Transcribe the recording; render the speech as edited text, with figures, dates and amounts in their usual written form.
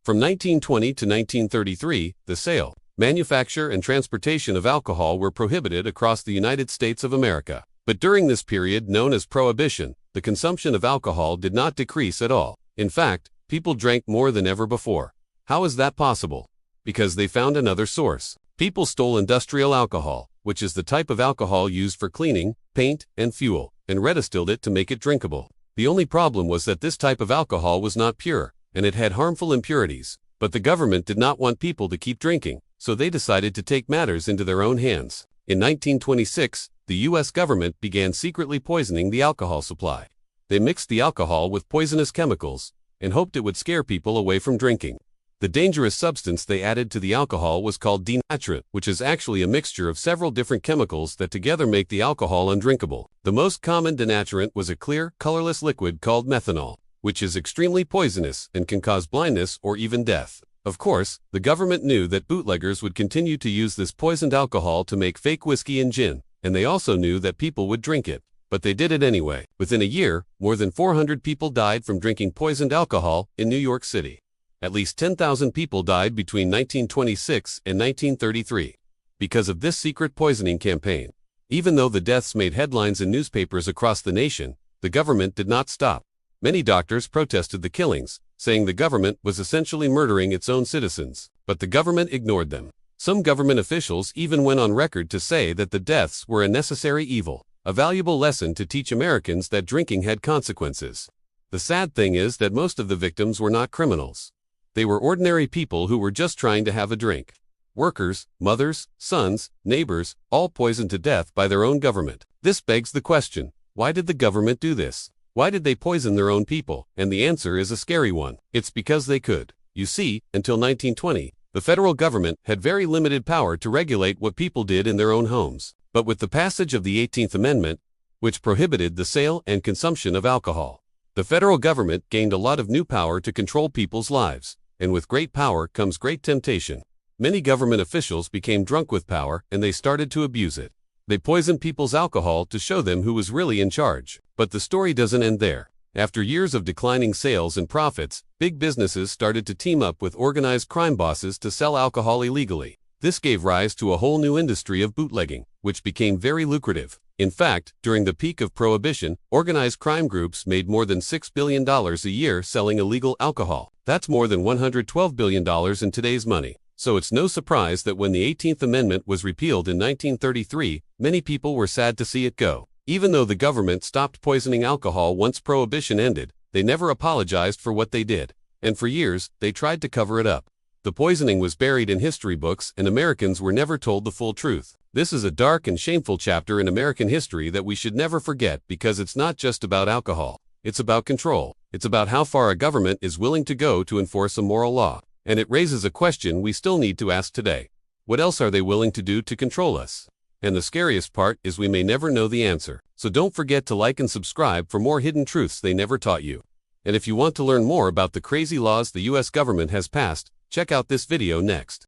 From 1920 to 1933, the sale, manufacture, and transportation of alcohol were prohibited across the United States of America. But during this period known as Prohibition, the consumption of alcohol did not decrease at all. In fact, people drank more than ever before. How is that possible? Because they found another source. People stole industrial alcohol, which is the type of alcohol used for cleaning, paint, and fuel, and redistilled it to make it drinkable. The only problem was that this type of alcohol was not pure, and it had harmful impurities. But the government did not want people to keep drinking, so they decided to take matters into their own hands. In 1926, the U.S. government began secretly poisoning the alcohol supply. They mixed the alcohol with poisonous chemicals and hoped it would scare people away from drinking. The dangerous substance they added to the alcohol was called denaturant, which is actually a mixture of several different chemicals that together make the alcohol undrinkable. The most common denaturant was a clear, colorless liquid called methanol, which is extremely poisonous and can cause blindness or even death. Of course, the government knew that bootleggers would continue to use this poisoned alcohol to make fake whiskey and gin, and they also knew that people would drink it. But they did it anyway. Within a year, more than 400 people died from drinking poisoned alcohol in New York City. At least 10,000 people died between 1926 and 1933 because of this secret poisoning campaign. Even though the deaths made headlines in newspapers across the nation, the government did not stop. Many doctors protested the killings, saying the government was essentially murdering its own citizens, but the government ignored them. Some government officials even went on record to say that the deaths were a necessary evil, a valuable lesson to teach Americans that drinking had consequences. The sad thing is that most of the victims were not criminals. They were ordinary people who were just trying to have a drink. Workers, mothers, sons, neighbors, all poisoned to death by their own government. This begs the question, why did the government do this? Why did they poison their own people? And the answer is a scary one. It's because they could. You see, until 1920, the federal government had very limited power to regulate what people did in their own homes. But with the passage of the 18th Amendment, which prohibited the sale and consumption of alcohol, the federal government gained a lot of new power to control people's lives. And with great power comes great temptation. Many government officials became drunk with power and they started to abuse it. They poisoned people's alcohol to show them who was really in charge. But the story doesn't end there. After years of declining sales and profits, big businesses started to team up with organized crime bosses to sell alcohol illegally. This gave rise to a whole new industry of bootlegging, which became very lucrative. In fact, during the peak of Prohibition, organized crime groups made more than $6 billion a year selling illegal alcohol. That's more than $112 billion in today's money. So it's no surprise that when the 18th Amendment was repealed in 1933, many people were sad to see it go. Even though the government stopped poisoning alcohol once Prohibition ended, they never apologized for what they did. And for years, they tried to cover it up. The poisoning was buried in history books and Americans were never told the full truth. This is a dark and shameful chapter in American history that we should never forget because it's not just about alcohol. It's about control. It's about how far a government is willing to go to enforce a moral law. And it raises a question we still need to ask today. What else are they willing to do to control us? And the scariest part is we may never know the answer. So don't forget to like and subscribe for more hidden truths they never taught you. And if you want to learn more about the crazy laws the US government has passed, check out this video next.